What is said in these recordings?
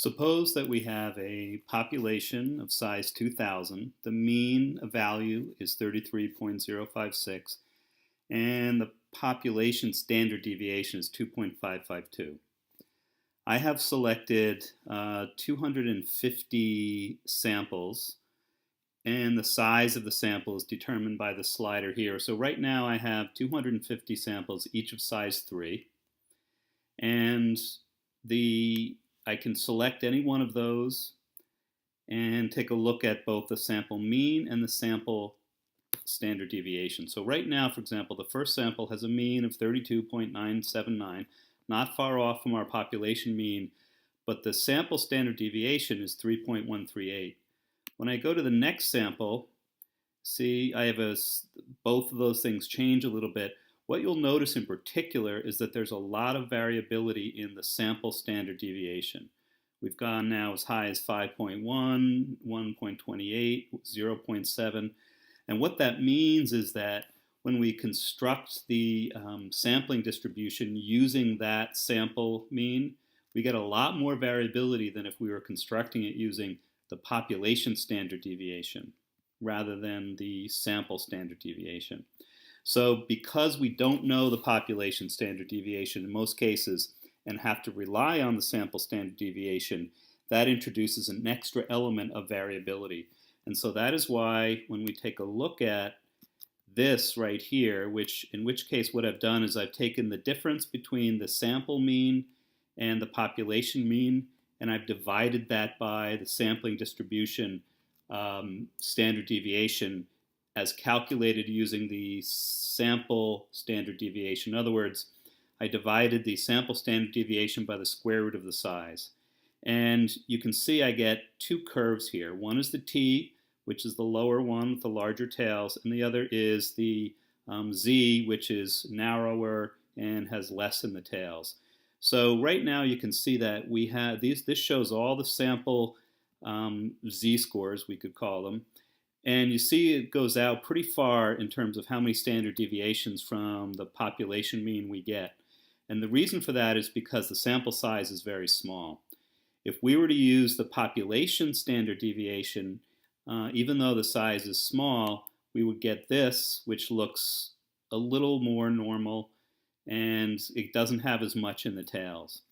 Suppose that we have a population of size 2000. The mean value is 33.056, and the population standard deviation is 2.552. I have selected 250 samples, and the size of the sample is determined by the slider here. So right now I have 250 samples, each of size 3, and I can select any one of those and take a look at both the sample mean and the sample standard deviation. So right now, for example, the first sample has a mean of 32.979, not far off from our population mean, but the sample standard deviation is 3.138. When I go to the next sample, see, I have both of those things change a little bit. What you'll notice in particular is that there's a lot of variability in the sample standard deviation. We've gone now as high as 5.1, 1.28, 0.7. And what that means is that when we construct the sampling distribution using that sample mean, we get a lot more variability than if we were constructing it using the population standard deviation rather than the sample standard deviation. So because we don't know the population standard deviation in most cases and have to rely on the sample standard deviation, that introduces an extra element of variability. And so that is why when we take a look at this right here, in which case what I've done is I've taken the difference between the sample mean and the population mean, and I've divided that by the sampling distribution standard deviation as calculated using the sample standard deviation. In other words, I divided the sample standard deviation by the square root of the size. And you can see I get two curves here. One is the T, which is the lower one with the larger tails, and the other is the Z, which is narrower and has less in the tails. So right now you can see that we have this shows all the sample Z-scores, we could call them. And you see it goes out pretty far in terms of how many standard deviations from the population mean we get. And the reason for that is because the sample size is very small. If we were to use the population standard deviation, even though the size is small, we would get this, which looks a little more normal, and it doesn't have as much in the tails.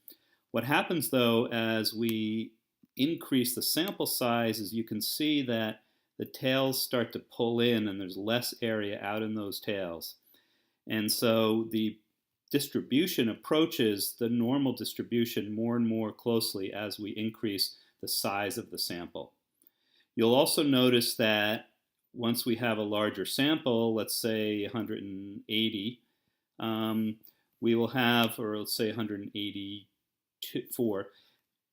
What happens, though, as we increase the sample size is you can see that the tails start to pull in and there's less area out in those tails. And so the distribution approaches the normal distribution more and more closely as we increase the size of the sample. You'll also notice that once we have a larger sample, let's say 180, we will have, or let's say 184,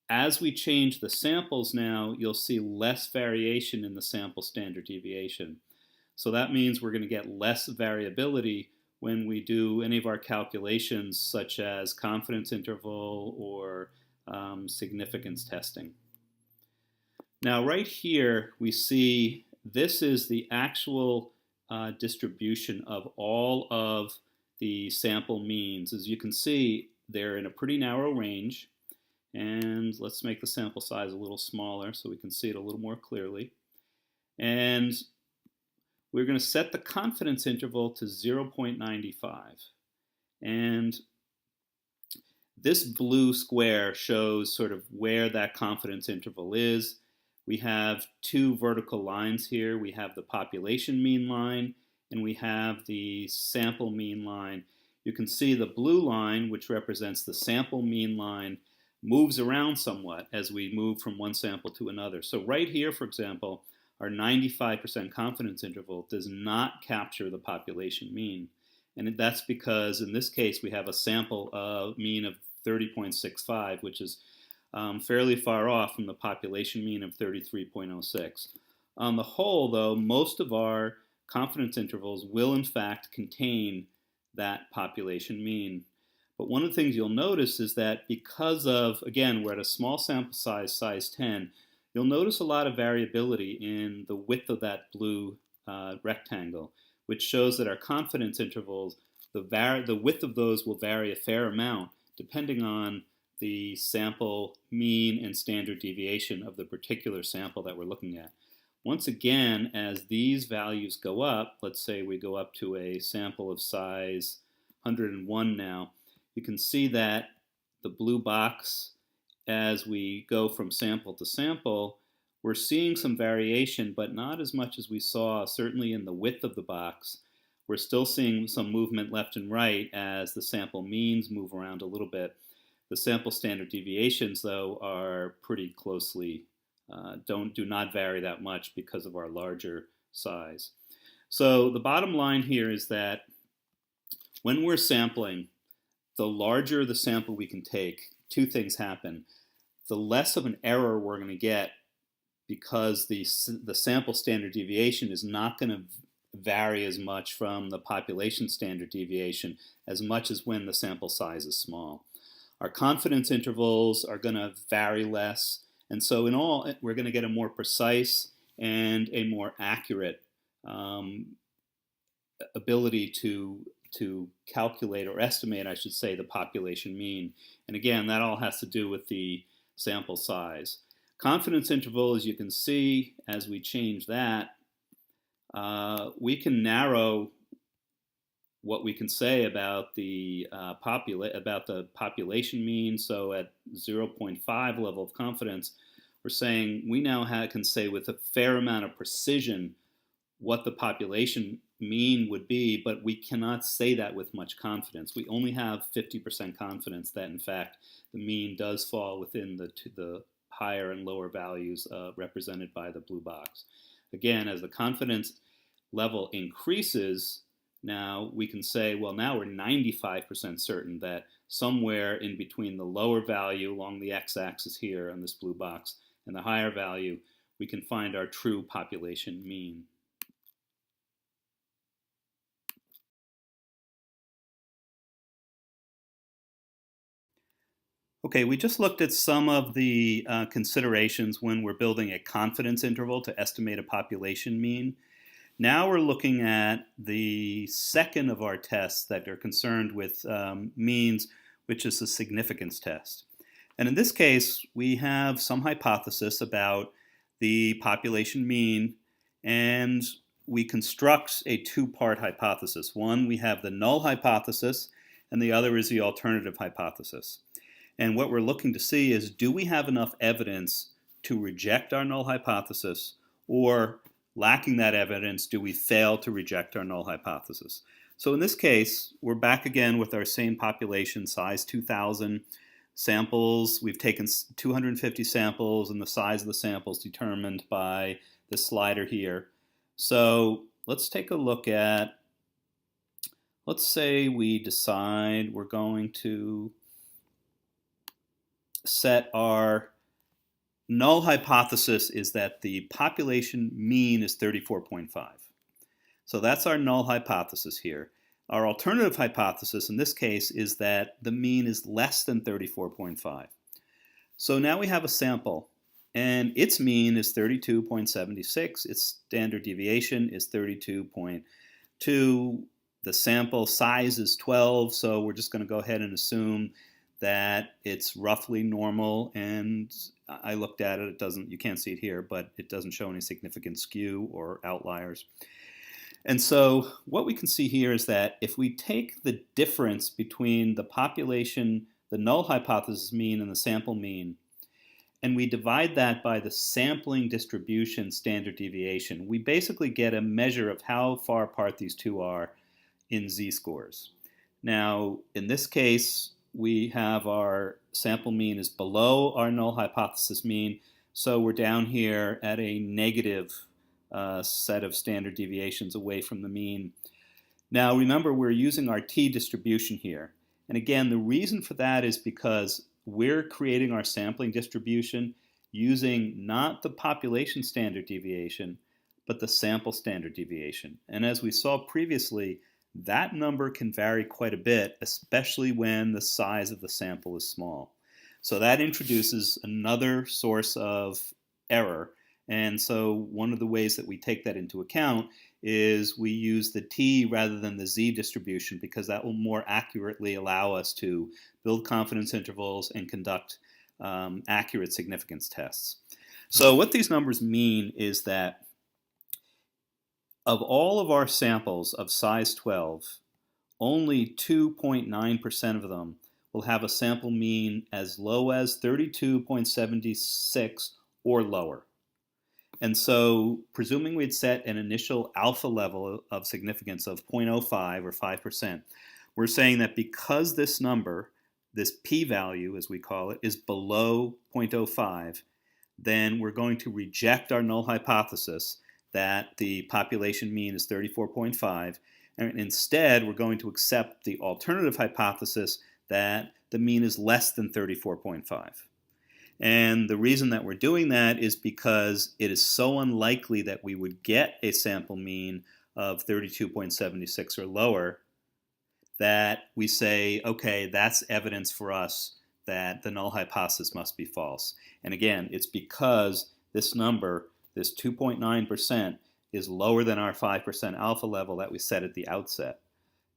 as we change the samples now, you'll see less variation in the sample standard deviation. So that means we're going to get less variability when we do any of our calculations, such as confidence interval or significance testing. Now right here we see this is the actual distribution of all of the sample means. As you can see, they're in a pretty narrow range. And let's make the sample size a little smaller so we can see it a little more clearly. And we're going to set the confidence interval to 0.95. And this blue square shows sort of where that confidence interval is. We have two vertical lines here. We have the population mean line and we have the sample mean line. You can see the blue line, which represents the sample mean line, moves around somewhat as we move from one sample to another. So right here, for example, our 95% confidence interval does not capture the population mean. And that's because in this case we have a sample mean of 30.65, which is fairly far off from the population mean of 33.06. On the whole, though, most of our confidence intervals will in fact contain that population mean. But one of the things you'll notice is that because of, again, we're at a small sample size, size 10, you'll notice a lot of variability in the width of that blue rectangle, which shows that our confidence intervals, the width of those will vary a fair amount depending on the sample mean and standard deviation of the particular sample that we're looking at. Once again, as these values go up, let's say we go up to a sample of size 101 now, you can see that the blue box, as we go from sample to sample, we're seeing some variation, but not as much as we saw certainly in the width of the box. We're still seeing some movement left and right as the sample means move around a little bit. The sample standard deviations, though, are pretty closely, do not vary that much because of our larger size. So the bottom line here is that when we're sampling, the larger the sample we can take, two things happen. The less of an error we're going to get because the sample standard deviation is not going to vary as much from the population standard deviation as much as when the sample size is small. Our confidence intervals are going to vary less, and so in all, we're going to get a more precise and a more accurate ability to calculate or estimate, I should say, the population mean. And again, that all has to do with the sample size. Confidence interval, as you can see, as we change that, we can narrow what we can say about the population mean. So at 0.5 level of confidence, we're saying we now can say with a fair amount of precision what the population mean would be, but we cannot say that with much confidence. We only have 50% confidence that in fact the mean does fall within the higher and lower values represented by the blue box. Again, as the confidence level increases, now we can say, well, now we're 95% certain that somewhere in between the lower value along the x-axis here on this blue box and the higher value, we can find our true population mean. Okay, we just looked at some of the considerations when we're building a confidence interval to estimate a population mean. Now we're looking at the second of our tests that are concerned with means, which is the significance test. And in this case, we have some hypothesis about the population mean, and we construct a two-part hypothesis. One, we have the null hypothesis, and the other is the alternative hypothesis. And what we're looking to see is, do we have enough evidence to reject our null hypothesis, or lacking that evidence, do we fail to reject our null hypothesis? So in this case, we're back again with our same population size, 2,000 samples. We've taken 250 samples, and the size of the samples determined by the slider here. So let's take a look at, let's say we decide we're going to set our null hypothesis is that the population mean is 34.5. So that's our null hypothesis here. Our alternative hypothesis in this case is that the mean is less than 34.5. So now we have a sample, and its mean is 32.76. Its standard deviation is 32.2. The sample size is 12, so we're just going to go ahead and assume that it's roughly normal, and I looked at it, it doesn't, you can't see it here, but it doesn't show any significant skew or outliers. And so what we can see here is that if we take the difference between the population, the null hypothesis mean and the sample mean, and we divide that by the sampling distribution standard deviation, we basically get a measure of how far apart these two are in z-scores. Now, in this case, we have our sample mean is below our null hypothesis mean, so we're down here at a negative set of standard deviations away from the mean. Now remember, we're using our t distribution here, and again, the reason for that is because we're creating our sampling distribution using not the population standard deviation, but the sample standard deviation. And as we saw previously, that number can vary quite a bit, especially when the size of the sample is small. So that introduces another source of error. And so one of the ways that we take that into account is we use the t rather than the z distribution because that will more accurately allow us to build confidence intervals and conduct accurate significance tests. So what these numbers mean is that of all of our samples of size 12, only 2.9% of them will have a sample mean as low as 32.76 or lower. And so, presuming we'd set an initial alpha level of significance of 0.05 or 5%, we're saying that because this number, this p-value as we call it, is below 0.05, then we're going to reject our null hypothesis that the population mean is 34.5, and instead we're going to accept the alternative hypothesis that the mean is less than 34.5. And the reason that we're doing that is because it is so unlikely that we would get a sample mean of 32.76 or lower that we say, okay, that's evidence for us that the null hypothesis must be false. And again, it's because this number, this 2.9%, is lower than our 5% alpha level that we set at the outset.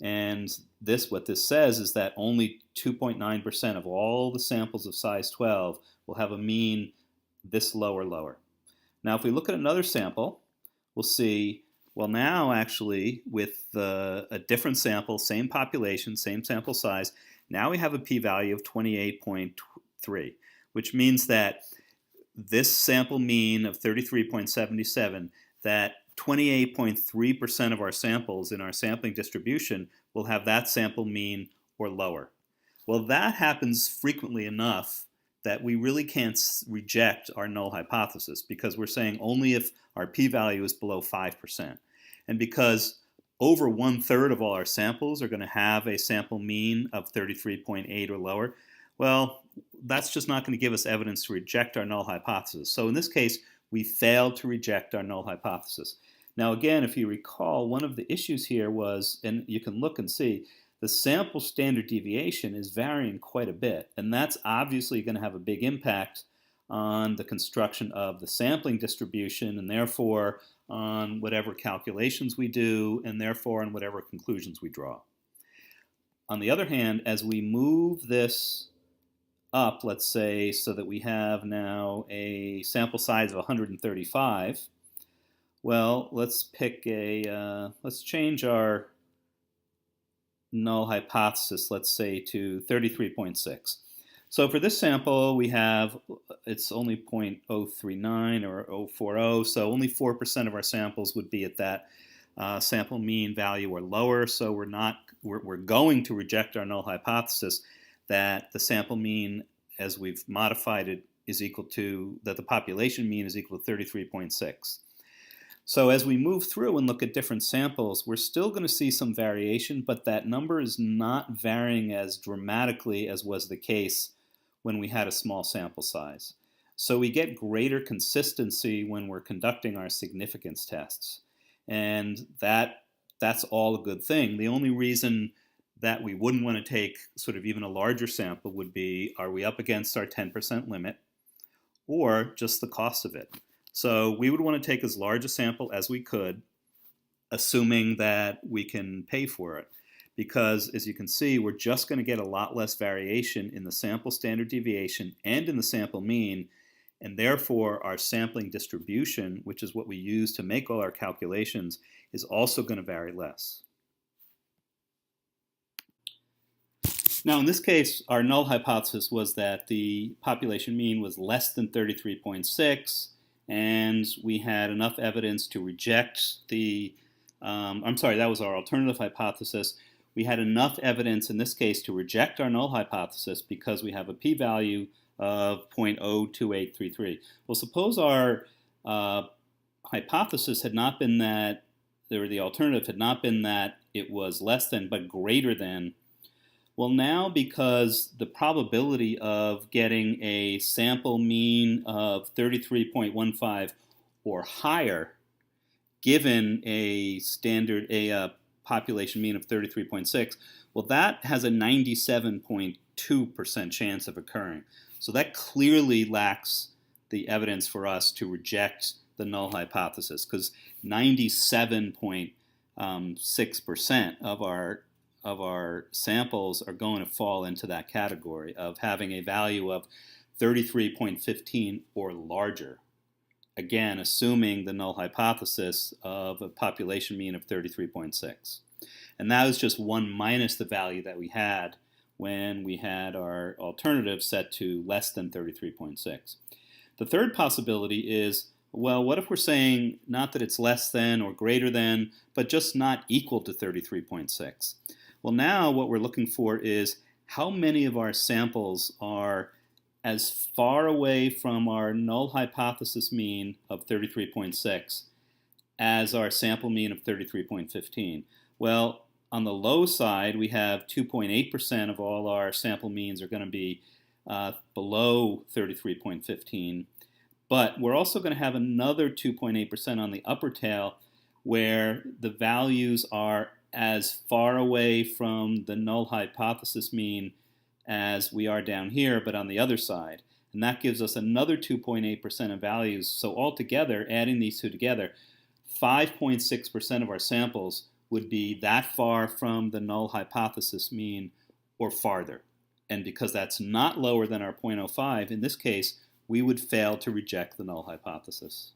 And what this says is that only 2.9% of all the samples of size 12 will have a mean this low or lower. Now, if we look at another sample, we'll see, well, now actually with a different sample, same population, same sample size, now we have a p-value of 28.3, which means that this sample mean of 33.77, that 28.3% of our samples in our sampling distribution will have that sample mean or lower. Well, that happens frequently enough that we really can't reject our null hypothesis because we're saying only if our p-value is below 5%. And because over 1/3 of all our samples are going to have a sample mean of 33.8 or lower, well, that's just not going to give us evidence to reject our null hypothesis. So in this case, we failed to reject our null hypothesis. Now again, if you recall, one of the issues here was, and you can look and see, the sample standard deviation is varying quite a bit, and that's obviously going to have a big impact on the construction of the sampling distribution, and therefore on whatever calculations we do, and therefore on whatever conclusions we draw. On the other hand, as we move this up, let's say, so that we have now a sample size of 135, well, let's change our null hypothesis, let's say, to 33.6. So for this sample, we have, it's only 0.039 or 040, so only 4% of our samples would be at that sample mean value or lower, so we're going to reject our null hypothesis that the sample mean, as we've modified it, is equal to, that the population mean is equal to 33.6. So as we move through and look at different samples, we're still going to see some variation, but that number is not varying as dramatically as was the case when we had a small sample size. So we get greater consistency when we're conducting our significance tests. And that's all a good thing. The only reason that we wouldn't want to take sort of even a larger sample would be, are we up against our 10% limit, or just the cost of it? So we would want to take as large a sample as we could, assuming that we can pay for it. Because as you can see, we're just going to get a lot less variation in the sample standard deviation and in the sample mean, and therefore our sampling distribution, which is what we use to make all our calculations, is also going to vary less. Now in this case, our null hypothesis was that the population mean was less than 33.6, and we had enough evidence to reject the, that was our alternative hypothesis. We had enough evidence in this case to reject our null hypothesis because we have a p-value of 0.02833. Well, suppose our hypothesis had not been that, or the alternative had not been that it was less than but greater than. Well, now because the probability of getting a sample mean of 33.15 or higher, given a population mean of 33.6, well, that has a 97.2% chance of occurring. So that clearly lacks the evidence for us to reject the null hypothesis, because 97.6% of our samples are going to fall into that category of having a value of 33.15 or larger. Again, assuming the null hypothesis of a population mean of 33.6. And that was just 1 minus the value that we had when we had our alternative set to less than 33.6. The third possibility is, well, what if we're saying not that it's less than or greater than, but just not equal to 33.6? Well, now what we're looking for is how many of our samples are as far away from our null hypothesis mean of 33.6 as our sample mean of 33.15. Well, on the low side, we have 2.8% of all our sample means are going to be below 33.15. But we're also going to have another 2.8% on the upper tail where the values are as far away from the null hypothesis mean as we are down here, but on the other side. And that gives us another 2.8% of values. So altogether, adding these two together, 5.6% of our samples would be that far from the null hypothesis mean or farther. And because that's not lower than our 0.05, in this case, we would fail to reject the null hypothesis.